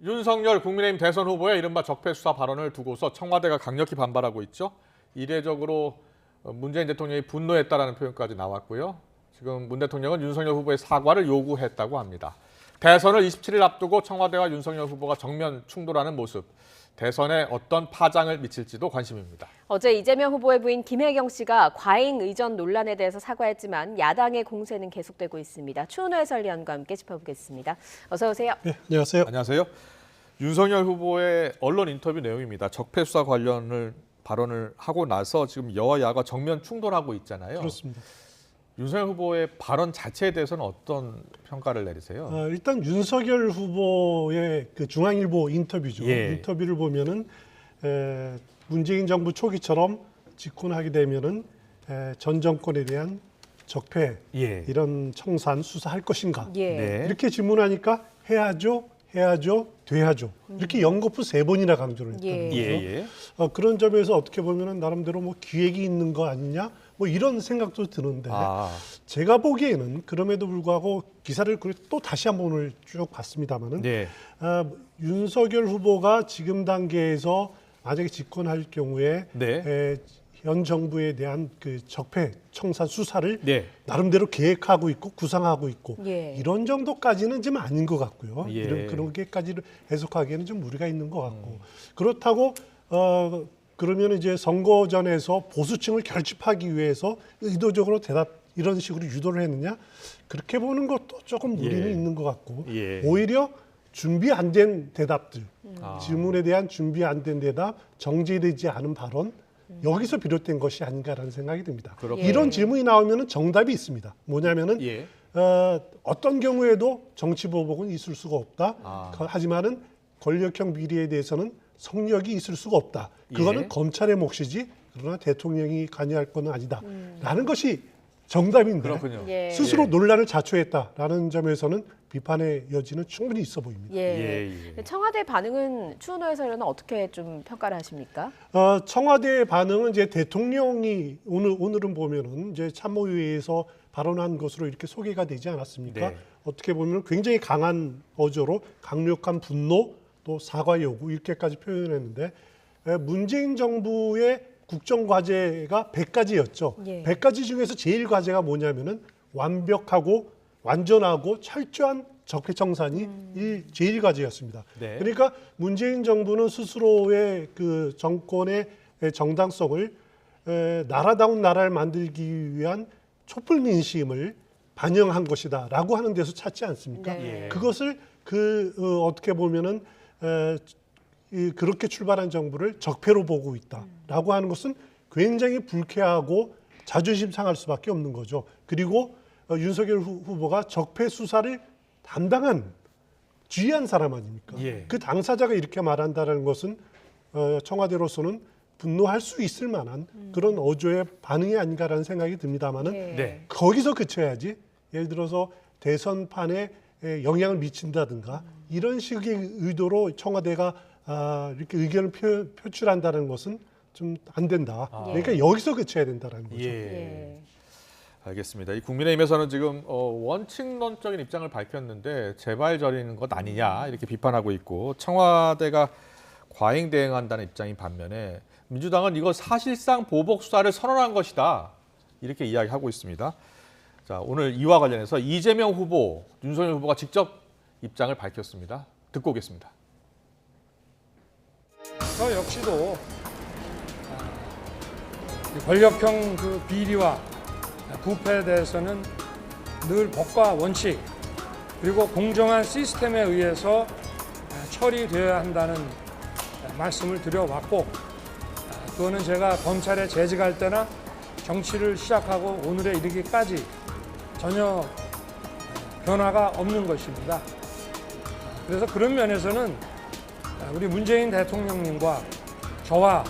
윤석열 국민의힘 대선 후보의 이른바 적폐수사 발언을 두고서 청와대가 강력히 반발하고 있죠. 이례적으로 문재인 대통령이 분노했다라는 표현까지 나왔고요. 지금 문 대통령은 윤석열 후보의 사과를 요구했다고 합니다. 대선을 27일 앞두고 청와대와 윤석열 후보가 정면 충돌하는 모습. 대선에 어떤 파장을 미칠지도 관심입니다. 어제 이재명 후보의 부인 김혜경 씨가 과잉 의전 논란에 대해서 사과했지만 야당의 공세는 계속되고 있습니다. 추은호 해설위원과 함께 짚어보겠습니다. 어서 오세요. 네, 안녕하세요. 안녕하세요. 윤석열 후보의 언론 인터뷰 내용입니다. 적폐 수사 관련을 발언을 하고 나서 지금 여야가 정면 충돌하고 있잖아요. 그렇습니다. 윤석열 후보의 발언 자체에 대해서는 어떤 평가를 내리세요? 일단 윤석열 후보의 그 중앙일보 인터뷰죠. 예. 인터뷰를 보면은 문재인 정부 초기처럼 집권하게 되면은 전 정권에 대한 적폐 예. 이런 청산 수사할 것인가? 예. 네. 이렇게 질문하니까 해야죠, 돼야죠. 이렇게 연거푸 3번이나 강조를 했다는 예. 거죠. 예. 그런 점에서 어떻게 보면은 나름대로 뭐 기획이 있는 거 아니냐? 뭐 이런 생각도 드는데 제가 보기에는 그럼에도 불구하고 기사를 또 다시 한번 오늘 쭉 봤습니다만은 네. 윤석열 후보가 지금 단계에서 만약에 집권할 경우에 네. 현 정부에 대한 그 적폐 청산 수사를 네. 나름대로 계획하고 있고 구상하고 있고 예. 이런 정도까지는 좀 아닌 것 같고요. 예. 그런 게까지를 해석하기에는 좀 무리가 있는 것 같고 그렇다고 그러면 이제 선거전에서 보수층을 결집하기 위해서 의도적으로 이런 식으로 유도를 했느냐? 그렇게 보는 것도 조금 무리는 예. 있는 것 같고 예. 오히려 준비 안 된 대답들, 아. 질문에 대한 준비 안 된 대답, 정제되지 않은 발언 여기서 비롯된 것이 아닌가라는 생각이 듭니다. 그렇군요. 이런 질문이 나오면 정답이 있습니다. 뭐냐면은 예. 어떤 경우에도 정치 보복은 있을 수가 없다. 하지만은 권력형 비리에 대해서는 성역이 있을 수가 없다. 그거는 예. 검찰의 몫이지 그러나 대통령이 관여할 건 아니다. 라는 것이 정답인데 그렇군요. 예. 스스로 예. 논란을 자초했다라는 점에서는 비판의 여지는 충분히 있어 보입니다. 예. 예. 청와대 반응은 추은호 해설위원은 어떻게 좀 평가를 하십니까? 청와대의 반응은 이제 대통령이 오늘은 보면은 이제 참모회의에서 발언한 것으로 이렇게 소개가 되지 않았습니까? 네. 어떻게 보면 굉장히 강한 어조로 강력한 분노 또 사과 요구 이렇게까지 표현했는데 문재인 정부의 국정 과제가 100가지였죠. 예. 100가지 중에서 제일 과제가 뭐냐면은 완벽하고 완전하고 철저한 적폐 청산이 제일 과제였습니다. 네. 그러니까 문재인 정부는 스스로의 그 정권의 정당성을 나라다운 나라를 만들기 위한 촛불 민심을 반영한 것이다라고 하는 데서 찾지 않습니까? 네. 예. 그것을 어떻게 보면은 그렇게 출발한 정부를 적폐로 보고 있다라고 하는 것은 굉장히 불쾌하고 자존심 상할 수밖에 없는 거죠. 그리고 윤석열 후보가 적폐 수사를 담당한 주의한 사람 아닙니까? 예. 그 당사자가 이렇게 말한다는 것은 청와대로서는 분노할 수 있을 만한 그런 어조의 반응이 아닌가라는 생각이 듭니다만은 예. 네. 거기서 그쳐야지. 예를 들어서 대선판에 영향을 미친다든가 이런 식의 의도로 청와대가 이렇게 의견을 표출한다는 것은 좀 안 된다. 그러니까 여기서 그쳐야 된다는 거죠. 예. 알겠습니다. 이 국민의힘에서는 지금 원칙론적인 입장을 밝혔는데 재발 저리는 것 아니냐 이렇게 비판하고 있고 청와대가 과잉 대응한다는 입장인 반면에 민주당은 이거 사실상 보복 수사를 선언한 것이다 이렇게 이야기하고 있습니다. 자, 오늘 이와 관련해서 이재명 후보, 윤석열 후보가 직접 입장을 밝혔습니다. 듣고 오겠습니다. 저 역시도 권력형 그 비리와 부패에 대해서는 늘 법과 원칙 그리고 공정한 시스템에 의해서 처리되어야 한다는 말씀을 드려왔고 그거는 제가 검찰에 재직할 때나 정치를 시작하고 오늘에 이르기까지 전혀 변화가 없는 것입니다. 그래서 그런 면에서는 우리 문재인 대통령님과 저와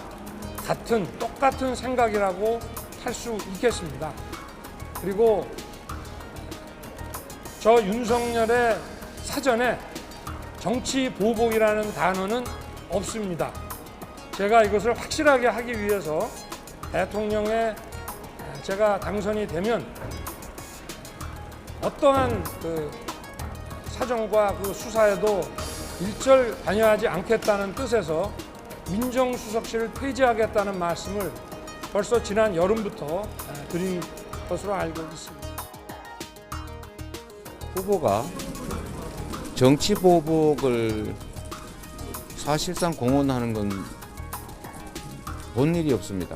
똑같은 생각이라고 할 수 있겠습니다. 그리고 저 윤석열의 사전에 정치 보복이라는 단어는 없습니다. 제가 이것을 확실하게 하기 위해서 대통령에 제가 당선이 되면 어떠한 그 사정과 그 수사에도 일절 관여하지 않겠다는 뜻에서 민정수석실을 폐지하겠다는 말씀을 벌써 지난 여름부터 드린 것으로 알고 있습니다. 후보가 정치 보복을 사실상 공언하는 건 본 일이 없습니다.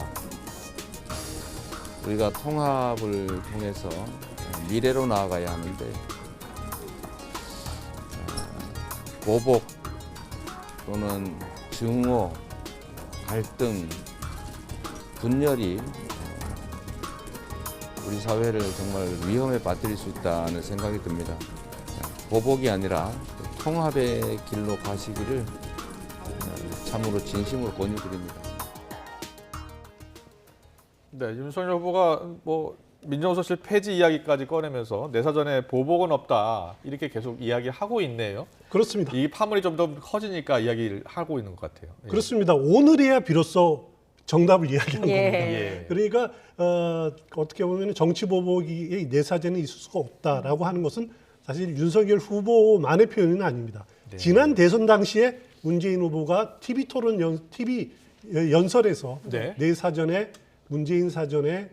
우리가 통합을 통해서 미래로 나아가야 하는데 보복 또는 증오, 갈등, 분열이 우리 사회를 정말 위험에 빠뜨릴 수 있다는 생각이 듭니다. 보복이 아니라 통합의 길로 가시기를 참으로 진심으로 권유드립니다. 네, 윤석열 후보가 뭐 민정수석실 폐지 이야기까지 꺼내면서 내 사전에 보복은 없다 이렇게 계속 이야기하고 있네요. 그렇습니다. 이 파문이 좀 더 커지니까 이야기를 하고 있는 것 같아요. 예. 그렇습니다. 오늘이야 비로소 정답을 이야기한 예. 겁니다. 예. 그러니까 어떻게 보면 정치 보복이 내 사전에 있을 수가 없다라고 하는 것은 사실 윤석열 후보만의 표현은 아닙니다. 네. 지난 대선 당시에 문재인 후보가 TV 연설에서 네. 내 사전에 문재인 사전에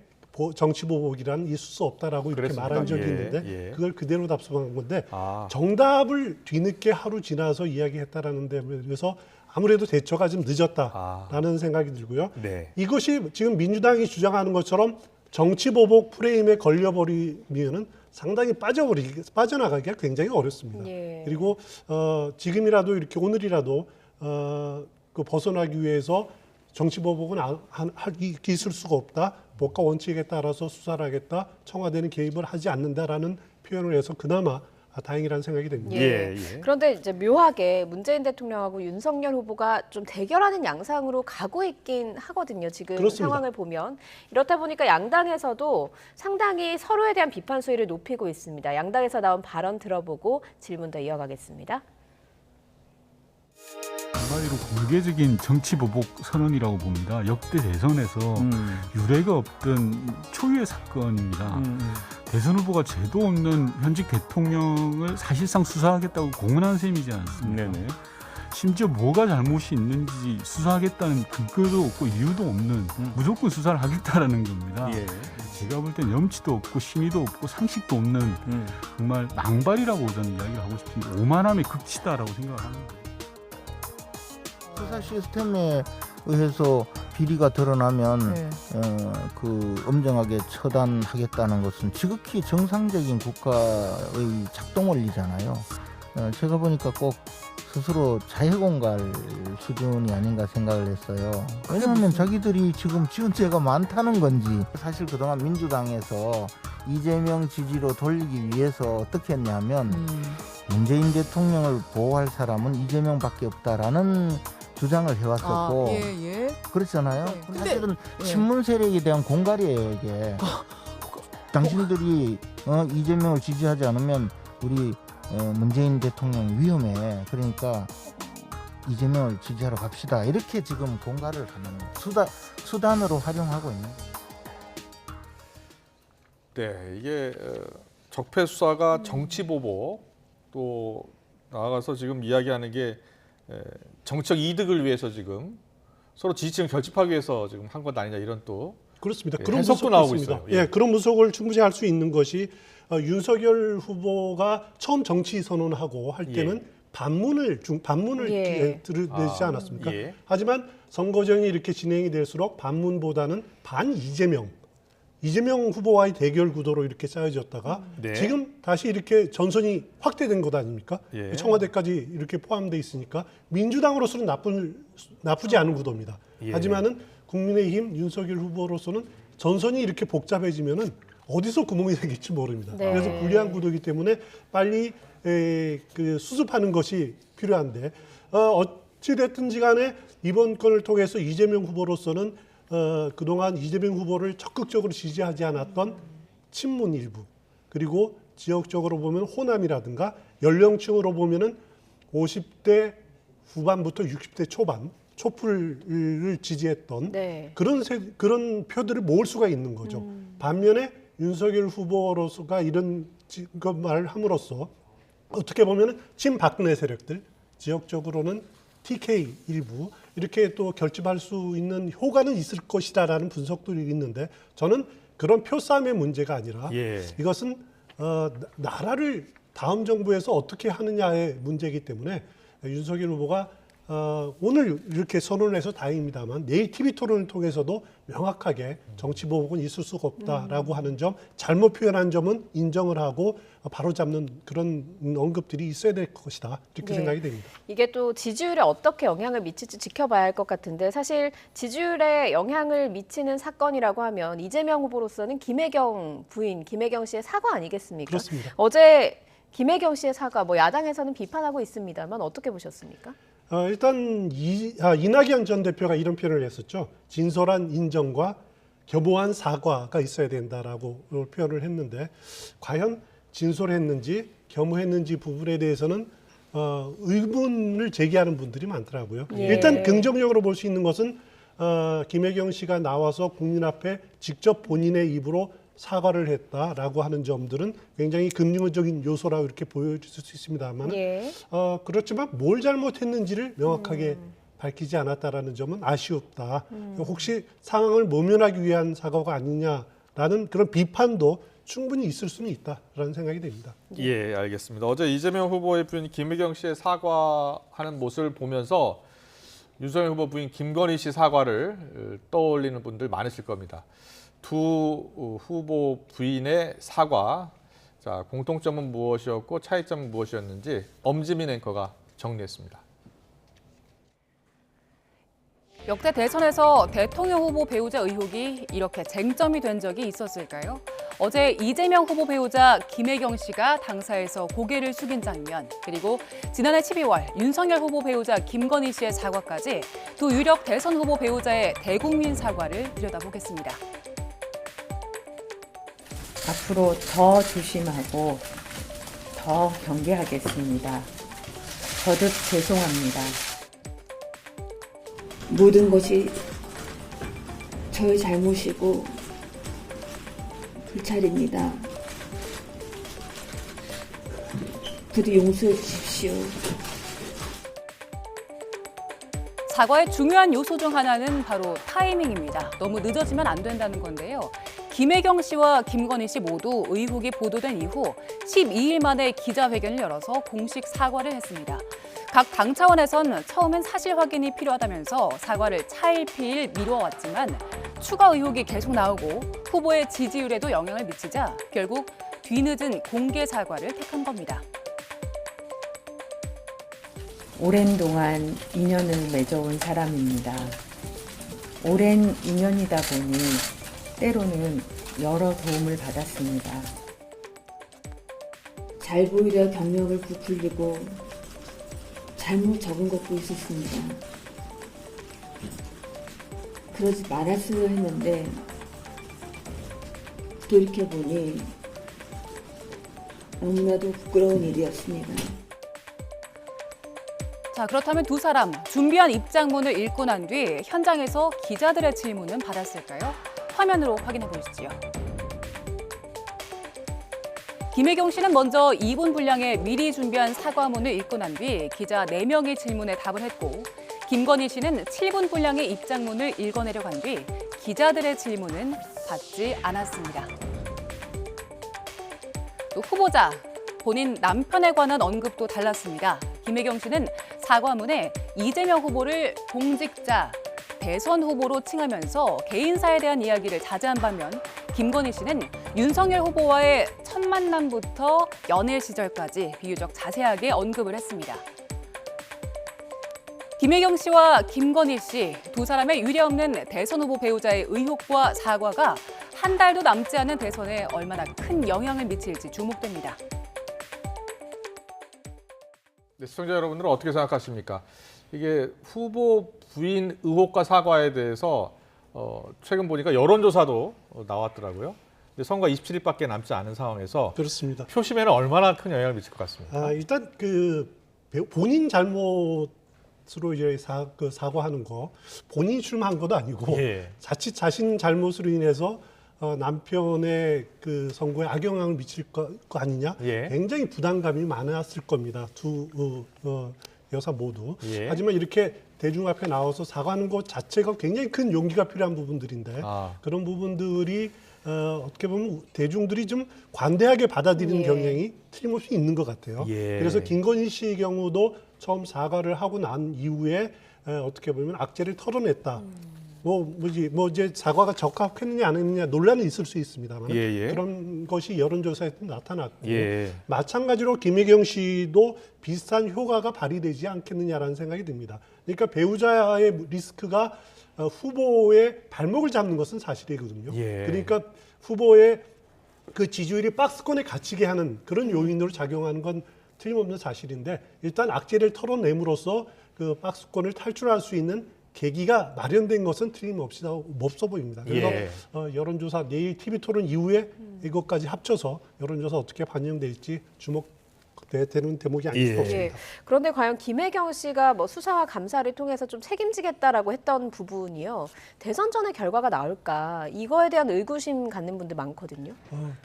정치 보복이란 있을 수 없다라고 이렇게 그랬습니까? 말한 적이 예, 있는데 예. 그걸 그대로 답습한 건데 아. 정답을 뒤늦게 하루 지나서 이야기했다라는 데 대해서 아무래도 대처가 좀 늦었다라는 생각이 들고요. 네. 이것이 지금 민주당이 주장하는 것처럼 정치 보복 프레임에 걸려버리면은 상당히 빠져나가기가 굉장히 어렵습니다. 예. 그리고 지금이라도 이렇게 오늘이라도 그 벗어나기 위해서 정치 보복은 있을 수가 없다. 법과 원칙에 따라서 수사를 하겠다. 청와대는 개입을 하지 않는다라는 표현을 해서 그나마 다행이라는 생각이 듭니다. 예, 예. 그런데 이제 묘하게 문재인 대통령하고 윤석열 후보가 좀 대결하는 양상으로 가고 있긴 하거든요. 지금 그렇습니다. 상황을 보면 이렇다 보니까 양당에서도 상당히 서로에 대한 비판 수위를 높이고 있습니다. 양당에서 나온 발언 들어보고 질문 더 이어가겠습니다. 한마디로 공개적인 정치 보복 선언이라고 봅니다. 역대 대선에서 유례가 없던 초유의 사건입니다. 대선 후보가 죄도 없는 현직 대통령을 사실상 수사하겠다고 공언한 셈이지 않습니까? 네네. 심지어 뭐가 잘못이 있는지 수사하겠다는 근거도 없고 이유도 없는 무조건 수사를 하겠다라는 겁니다. 예. 제가 볼 땐 염치도 없고 심의도 없고 상식도 없는 정말 망발이라고 저는 이야기를 하고 싶은데 오만함의 극치다라고 생각을 합니다. 수사 시스템에 의해서 비리가 드러나면 그 엄정하게 처단하겠다는 것은 지극히 정상적인 국가의 작동 원리잖아요. 제가 보니까 꼭 스스로 자해공갈 수준이 아닌가 생각을 했어요. 왜냐하면 자기들이 지금 지은 죄가 많다는 건지 사실 그동안 민주당에서 이재명 지지로 돌리기 위해서 어떻게 했냐면 문재인 대통령을 보호할 사람은 이재명밖에 없다라는 주장을 해왔었고 그렇잖아요. 근데, 사실은 친문 세력에 대한 공갈이에요 이게. 당신들이 이재명을 지지하지 않으면 우리 문재인 대통령이 위험해. 그러니까 이재명을 지지하러 갑시다. 이렇게 지금 공갈을 하는 수단으로 활용하고 있는 거예요. 네, 이게 적폐 수사가 정치 보복 또 나아가서 지금 이야기하는 게 정치적 이득을 위해서 지금 서로 지지층을 결집하기 위해서 지금 한 것 아니냐 이런 또 그렇습니다. 예, 그런 해석도 무속도 나오고 있습니다. 있어요. 예. 예, 그런 무속을 충분히 할 수 있는 것이 윤석열 후보가 처음 정치 선언하고 할 때는 반문을 예. 들으내지 않았습니까? 예. 하지만 선거정이 이렇게 진행이 될수록 반문보다는 반 이재명 후보와의 대결 구도로 이렇게 짜여졌다가 네. 지금 다시 이렇게 전선이 확대된 것 아닙니까? 예. 청와대까지 이렇게 포함돼 있으니까 민주당으로서는 나쁘지 않은 구도입니다. 예. 하지만은 국민의힘 윤석열 후보로서는 전선이 이렇게 복잡해지면은 어디서 구멍이 생길지 모릅니다. 네. 그래서 불리한 구도이기 때문에 빨리 그 수습하는 것이 필요한데 어찌 됐든지 간에 이번 건을 통해서 이재명 후보로서는 그동안 이재명 후보를 적극적으로 지지하지 않았던 친문 일부 그리고 지역적으로 보면 호남이라든가 연령층으로 보면은 50대 후반부터 60대 초반 촛불을 지지했던 네. 그런 표들을 모을 수가 있는 거죠. 반면에 윤석열 후보로서가 이런 말을 함으로써 어떻게 보면 친박근혜 세력들, 지역적으로는 TK 일부 이렇게 또 결집할 수 있는 효과는 있을 것이다라는 분석들이 있는데 저는 그런 표싸움의 문제가 아니라 예. 이것은 나라를 다음 정부에서 어떻게 하느냐의 문제이기 때문에 윤석열 후보가 오늘 이렇게 선언을 해서 다행입니다만 내일 TV 토론을 통해서도 명확하게 정치 보복은 있을 수가 없다라고 하는 점, 잘못 표현한 점은 인정을 하고 바로잡는 그런 언급들이 있어야 될 것이다 이렇게 네. 생각이 됩니다. 이게 또 지지율에 어떻게 영향을 미칠지 지켜봐야 할 것 같은데 사실 지지율에 영향을 미치는 사건이라고 하면 이재명 후보로서는 김혜경 부인 김혜경 씨의 사과 아니겠습니까? 그렇습니다. 어제 김혜경 씨의 사과 뭐 야당에서는 비판하고 있습니다만 어떻게 보셨습니까? 일단 이낙연 전 대표가 이런 표현을 했었죠. 진솔한 인정과 겸허한 사과가 있어야 된다라고 표현을 했는데 과연 진솔했는지 겸허했는지 부분에 대해서는 의문을 제기하는 분들이 많더라고요. 예. 일단 긍정적으로 볼 수 있는 것은 김혜경 씨가 나와서 국민 앞에 직접 본인의 입으로 사과를 했다라고 하는 점들은 굉장히 긍정적인 요소라고 이렇게 보여줄 수 있습니다만 예. 그렇지만 뭘 잘못했는지를 명확하게 밝히지 않았다라는 점은 아쉬웠다. 혹시 상황을 모면하기 위한 사과가 아니냐라는 그런 비판도 충분히 있을 수는 있다라는 생각이 됩니다. 예, 알겠습니다. 어제 이재명 후보의 부인 김혜경 씨의 사과하는 모습을 보면서 윤석열 후보 부인 김건희 씨 사과를 떠올리는 분들 많으실 겁니다. 두 후보 부인의 사과, 자 공통점은 무엇이었고 차이점은 무엇이었는지 엄지민 앵커가 정리했습니다. 역대 대선에서 대통령 후보 배우자 의혹이 이렇게 쟁점이 된 적이 있었을까요? 어제 이재명 후보 배우자 김혜경 씨가 당사에서 고개를 숙인 장면, 그리고 지난해 12월 윤석열 후보 배우자 김건희 씨의 사과까지 두 유력 대선 후보 배우자의 대국민 사과를 들여다보겠습니다. 앞으로 더 조심하고 더 경계하겠습니다. 거듭 죄송합니다. 모든 것이 저의 잘못이고 불찰입니다. 부디 용서해 주십시오. 사과의 중요한 요소 중 하나는 바로 타이밍입니다. 너무 늦어지면 안 된다는 건데요. 김혜경 씨와 김건희 씨 모두 의혹이 보도된 이후 12일 만에 기자회견을 열어서 공식 사과를 했습니다. 각 당 차원에선 처음엔 사실 확인이 필요하다면서 사과를 차일피일 미뤄왔지만 추가 의혹이 계속 나오고 후보의 지지율에도 영향을 미치자 결국 뒤늦은 공개 사과를 택한 겁니다. 오랜 동안 인연을 맺어온 사람입니다. 오랜 인연이다 보니 때로는 여러 도움을 받았습니다. 잘 보이려 경력을 부풀리고 잘못 적은 것도 있었습니다. 그러지 말았어야 했는데 돌이켜보니 너무나도 부끄러운 일이었습니다. 자, 그렇다면 두 사람 준비한 입장문을 읽고 난 뒤 현장에서 기자들의 질문은 받았을까요? 화면으로 확인해 보시죠. 김혜경 씨는 먼저 2분 분량의 미리 준비한 사과문을 읽고 난 뒤 기자 4명의 질문에 답을 했고 김건희 씨는 7분 분량의 입장문을 읽어내려 간 뒤 기자들의 질문은 받지 않았습니다. 또 후보자, 본인 남편에 관한 언급도 달랐습니다. 김혜경 씨는 사과문에 이재명 후보를 공직자, 대선 후보로 칭하면서 개인사에 대한 이야기를 자제한 반면 김건희 씨는 윤석열 후보와의 첫 만남부터 연애 시절까지 비교적 자세하게 언급을 했습니다. 김혜경 씨와 김건희 씨 두 사람의 유례없는 대선 후보 배우자의 의혹과 사과가 한 달도 남지 않은 대선에 얼마나 큰 영향을 미칠지 주목됩니다. 네, 시청자 여러분들은 어떻게 생각하십니까? 이게 후보 부인 의혹과 사과에 대해서 최근 보니까 여론조사도 나왔더라고요. 근데 선거 27일밖에 남지 않은 상황에서 그렇습니다. 표심에는 얼마나 큰 영향을 미칠 것 같습니까? 일단 그 본인 잘못으로 이제 사과하는 거 본인이 출마한 것도 아니고 예. 자칫 자신 잘못으로 인해서 남편의 그 선거에 악영향을 미칠 거 아니냐? 예. 굉장히 부담감이 많았을 겁니다. 두 여사 모두. 예. 하지만 이렇게 대중 앞에 나와서 사과하는 것 자체가 굉장히 큰 용기가 필요한 부분들인데 그런 부분들이 어떻게 보면 대중들이 좀 관대하게 받아들이는 예. 경향이 틀림없이 있는 것 같아요. 예. 그래서 김건희 씨의 경우도 처음 사과를 하고 난 이후에 어떻게 보면 악재를 털어냈다. 뭐 이제 사과가 적합했느냐 안 했느냐 논란은 있을 수 있습니다만 예. 그런 것이 여론조사에 나타났고 예. 마찬가지로 김혜경 씨도 비슷한 효과가 발휘되지 않겠느냐라는 생각이 듭니다. 그러니까 배우자의 리스크가 후보의 발목을 잡는 것은 사실이거든요. 예. 그러니까 후보의 그 지지율이 박스권에 갇히게 하는 그런 요인으로 작용하는 건 틀림없는 사실인데 일단 악재를 털어냄으로써 그 박스권을 탈출할 수 있는 계기가 마련된 것은 틀림없이 없어 보입니다. 그래서 예. 여론조사 내일 TV 토론 이후에 이것까지 합쳐서 여론조사 어떻게 반영될지 주목되는 대목이 아닐 수 예. 없습니다. 예. 그런데 과연 김혜경 씨가 뭐 수사와 감사를 통해서 좀 책임지겠다라고 했던 부분이요. 대선 전에 결과가 나올까 이거에 대한 의구심 갖는 분들 많거든요.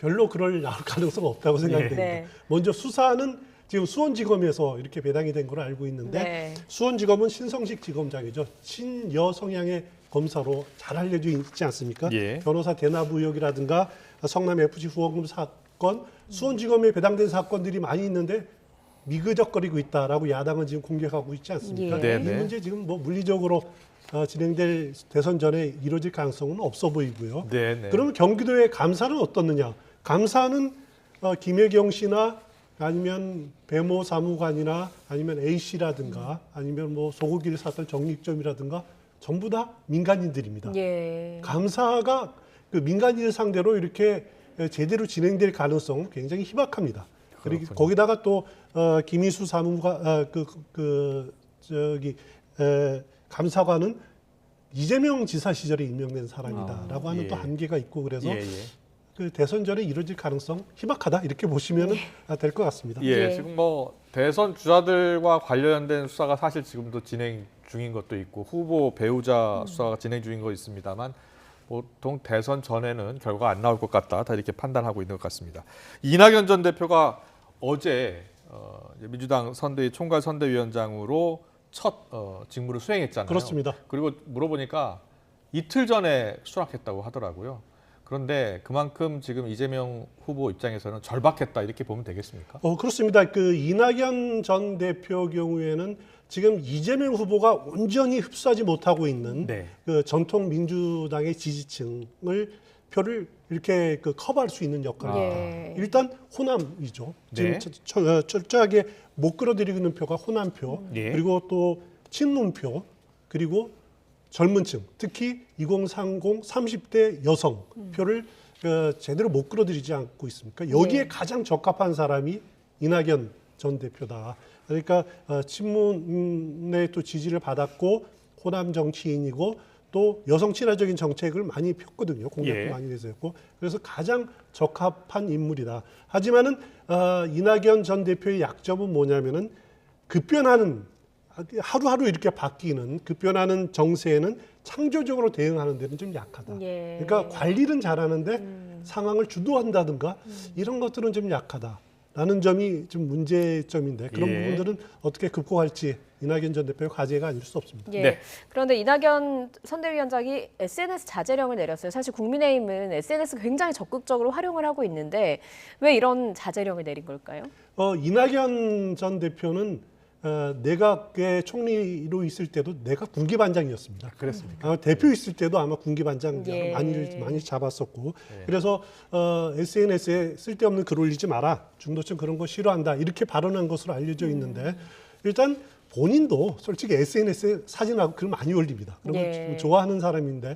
별로 그럴 가능성은 없다고 생각됩니다. 네. 먼저 수사는 지금 수원지검에서 이렇게 배당이 된 걸로 알고 있는데 네. 수원지검은 신성식 지검장이죠. 친여 성향의 검사로 잘 알려져 있지 않습니까? 예. 변호사 대납 의혹이라든가 성남 FC 후원금 사건, 수원지검에 배당된 사건들이 많이 있는데 미그적거리고 있다라고 야당은 지금 공격하고 있지 않습니까? 예. 이 네네. 문제 지금 뭐 물리적으로 진행될 대선 전에 이루어질 가능성은 없어 보이고요. 네네. 그러면 경기도의 감사는 어떻느냐? 감사는 김혜경 씨나 아니면 배모 사무관이나 아니면 A 씨라든가 아니면 뭐 소고기를 샀던 정육점이라든가 전부 다 민간인들입니다. 예. 감사가 그 민간인을 상대로 이렇게 제대로 진행될 가능성은 굉장히 희박합니다. 그리고 거기다가 또 김희수 사무관 감사관은 이재명 지사 시절에 임명된 사람이다라고 하는 또 한계가 있고 그래서 예. 그 대선 전에 이루어질 가능성 희박하다 이렇게 보시면 될 것 같습니다. 예. 예. 지금 뭐 대선 주자들과 관련된 수사가 사실 지금도 진행 중인 것도 있고 후보 배우자 수사가 진행 중인 거 있습니다만 보통 대선 전에는 결과가 안 나올 것 같다 다 이렇게 판단하고 있는 것 같습니다. 이낙연 전 대표가 어제 민주당 선대위 총괄 선대위원장으로 첫 직무를 수행했잖아요. 그렇습니다. 그리고 물어보니까 이틀 전에 수락했다고 하더라고요. 그런데 그만큼 지금 이재명 후보 입장에서는 절박했다 이렇게 보면 되겠습니까? 그렇습니다. 그 이낙연 전 대표 경우에는 지금 이재명 후보가 온전히 흡수하지 못하고 있는 네. 그 전통 민주당의 지지층을 표를 이렇게 커버할 수 있는 역할입니다. 예. 일단 호남이죠. 네. 지금 철저하게 못 끌어들이고 있는 표가 호남표, 예. 그리고 또 친문표, 그리고 젊은층, 특히 2030 30대 여성 표를 제대로 못 끌어들이지 않고 있습니까? 여기에 네. 가장 적합한 사람이 이낙연 전 대표다. 그러니까 친문의 또 지지를 받았고 호남 정치인이고 또 여성 친화적인 정책을 많이 폈거든요. 공약도 예. 많이 내세웠고 그래서 가장 적합한 인물이다. 하지만은 이낙연 전 대표의 약점은 뭐냐면은 급변하는 하루하루 이렇게 바뀌는 급변하는 정세에는 창조적으로 대응하는 데는 좀 약하다. 예. 그러니까 관리는 잘하는데 상황을 주도한다든가 이런 것들은 좀 약하다라는 점이 좀 문제점인데 그런 예. 부분들은 어떻게 극복할지 이낙연 전 대표의 과제가 아닐 수 없습니다. 예. 네. 그런데 이낙연 선대위원장이 SNS 자제령을 내렸어요. 사실 국민의힘은 SNS 굉장히 적극적으로 활용을 하고 있는데 왜 이런 자제령을 내린 걸까요? 이낙연 전 대표는 내각의 총리로 있을 때도 내각 군기반장이었습니다. 그렇습니까? 대표 있을 때도 아마 군기반장 예. 많이 잡았었고 그래서 SNS에 쓸데없는 글 올리지 마라. 중도층 그런 거 싫어한다. 이렇게 발언한 것으로 알려져 있는데 일단 본인도 솔직히 SNS에 사진하고 글 많이 올립니다. 그런 걸 예. 좋아하는 사람인데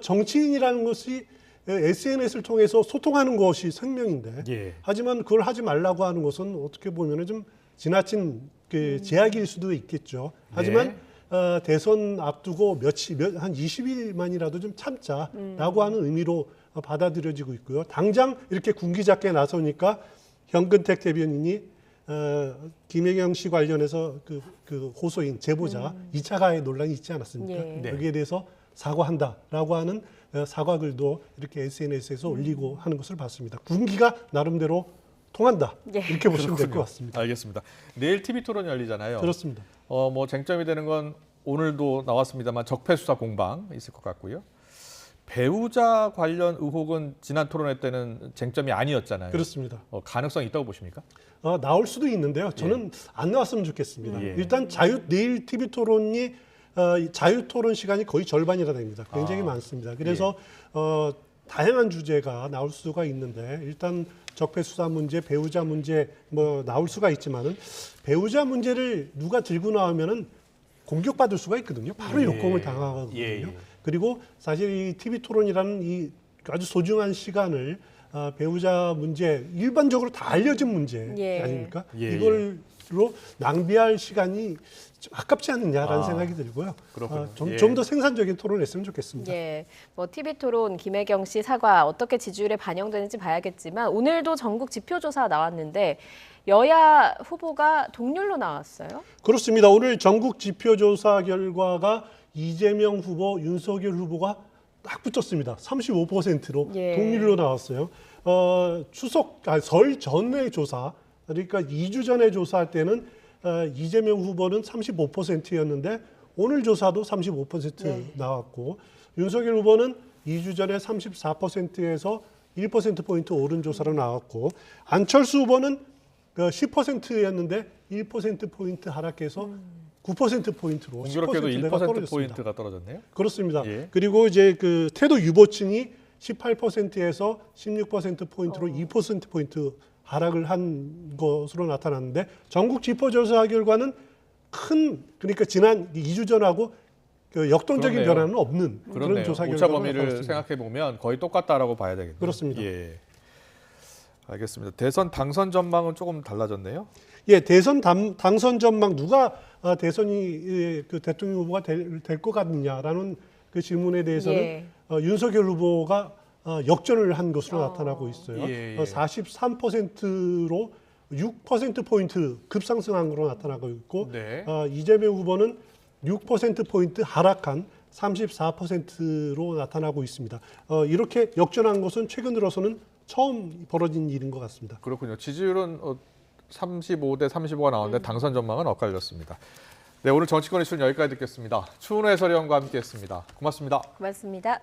정치인이라는 것이 SNS를 통해서 소통하는 것이 생명인데 예. 하지만 그걸 하지 말라고 하는 것은 어떻게 보면 좀 지나친 그 제약일 수도 있겠죠. 하지만 대선 앞두고 한 20일만이라도 좀 참자라고 하는 의미로 받아들여지고 있고요. 당장 이렇게 군기잡기에 나서니까 현근택 대변인이 김혜경 씨 관련해서 그 호소인 제보자 2차 가해 논란이 있지 않았습니까? 예. 네. 여기에 대해서 사과한다라고 하는 사과글도 이렇게 SNS에서 올리고 하는 것을 봤습니다. 군기가 나름대로 통한다. 예. 이렇게 보시면 될 것 같습니다. 알겠습니다. 내일 TV 토론이 열리잖아요. 그렇습니다. 뭐 쟁점이 되는 건 오늘도 나왔습니다만 적폐 수사 공방 있을 것 같고요. 배우자 관련 의혹은 지난 토론회 때는 쟁점이 아니었잖아요. 그렇습니다. 가능성이 있다고 보십니까? 나올 수도 있는데요. 저는 안 나왔으면 좋겠습니다. 예. 일단 내일 TV 토론이 자유 토론 시간이 거의 절반이나 됩니다. 굉장히 많습니다. 그래서 다양한 주제가 나올 수가 있는데 일단 적폐 수사 문제, 배우자 문제 뭐 나올 수가 있지만은 배우자 문제를 누가 들고 나오면은 공격받을 수가 있거든요. 바로 역공을 당하거든요. 예. 그리고 사실 이 TV 토론이라는 이 아주 소중한 시간을 배우자 문제 일반적으로 다 알려진 문제 예. 아닙니까? 예. 이걸로 낭비할 시간이 좀 아깝지 않느냐라는 생각이 들고요. 그렇군요. 좀 더 생산적인 토론을 했으면 좋겠습니다. 예, 뭐 TV 토론 김혜경 씨 사과 어떻게 지지율에 반영되는지 봐야겠지만 오늘도 전국 지표조사 나왔는데 여야 후보가 동률로 나왔어요. 그렇습니다. 오늘 전국 지표조사 결과가 이재명 후보, 윤석열 후보가 딱 붙었습니다. 35%로 예. 동률로 나왔어요. 설 전에 조사, 그러니까 2주 전에 조사할 때는 이재명 후보는 35%였는데 오늘 조사도 35% 나왔고 윤석열 후보는 2주 전에 34%에서 1%포인트 오른 조사로 나왔고 안철수 후보는 10%였는데 1%포인트 하락해서 9%포인트로 공교롭게도 10%포인트가 1%포인트가 떨어졌네요. 그렇습니다. 예. 그리고 이제 그 태도 유보층이 18%에서 16%포인트로 2%포인트 하락을 한 것으로 나타났는데 전국 지표조사 결과는 그러니까 지난 2주 전하고 그 역동적인 그렇네요. 변화는 없는 그런 그렇네요. 조사 오차 결과가 범위를 나타났습니다. 생각해 보면 거의 똑같다라고 봐야 되겠네요. 그렇습니다. 예. 알겠습니다. 대선 당선 전망은 조금 달라졌네요. 예, 대선 당선 전망 누가 대선이 그 대통령 후보가 될 것 같느냐라는 그 질문에 대해서는 예. 윤석열 후보가 역전을 한 것으로 나타나고 있어요. 예. 43%로 6%포인트 급상승한 것으로 나타나고 있고 네. 이재명 후보는 6%포인트 하락한 34%로 나타나고 있습니다. 이렇게 역전한 것은 최근 들어서는 처음 벌어진 일인 것 같습니다. 그렇군요. 지지율은 35대 35가 나왔는데 당선 전망은 엇갈렸습니다. 네, 오늘 정치권 이슈는 여기까지 듣겠습니다. 추은호 해설위원과 함께했습니다. 고맙습니다. 고맙습니다.